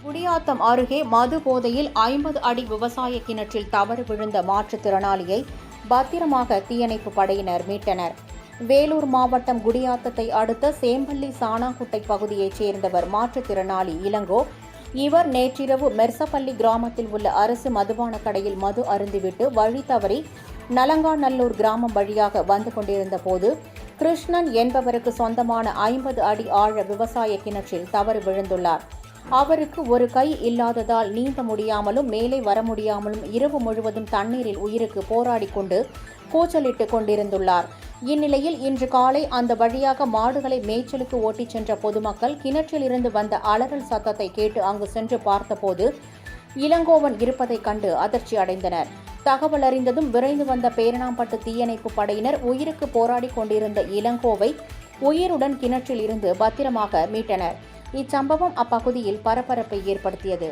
குடியாத்தம் அருகே மது போதையில் 50 அடி விவசாய கிணற்றில் தவறி விழுந்த மாற்றுத்திறனாளியை பத்திரமாக தீயணைப்பு படையினர் மீட்டனர். வேலூர் மாவட்டம் குடியாத்தத்தை அடுத்த சேம்பள்ளி சாணாங்குட்டை பகுதியைச் சேர்ந்தவர் மாற்றுத்திறனாளி இளங்கோ. இவர் நேற்றிரவு மெர்சப்பள்ளி கிராமத்தில் உள்ள அரசு மதுபான கடையில் மது அருந்திவிட்டு வழி தவறி நலங்காநல்லூர் கிராமம் வழியாக வந்து கொண்டிருந்த போது கிருஷ்ணன் என்பவருக்கு சொந்தமான 50 அடி ஆழ விவசாய கிணற்றில் தவறி விழுந்துள்ளார். அவருக்கு ஒரு கை இல்லாததால் நீந்த முடியாமலும் மேலே வர முடியாமலும் இரவு முழுவதும் தண்ணீரில் உயிருக்கு போராடி கொண்டு கூச்சலிட்டுக் கொண்டிருந்துள்ளார். இந்நிலையில் இன்று காலை அந்த வழியாக மாடுகளை மேய்ச்சலுக்கு ஓட்டிச் சென்ற பொதுமக்கள் கிணற்றிலிருந்து வந்த அலறல் சத்தத்தை கேட்டு அங்கு சென்று பார்த்தபோது இளங்கோவன் இருப்பதைக் கண்டு அதிர்ச்சி அடைந்தனர். தகவல் அறிந்ததும் விரைந்து வந்த பேரணாம்பட்டு தீயணைப்பு படையினர் உயிருக்கு போராடி கொண்டிருந்த இளங்கோவை உயிருடன் கிணற்றில் இருந்து பத்திரமாக மீட்டனர். இச்சம்பவம் அப்பகுதியில் பரபரப்பை ஏற்படுத்தியது.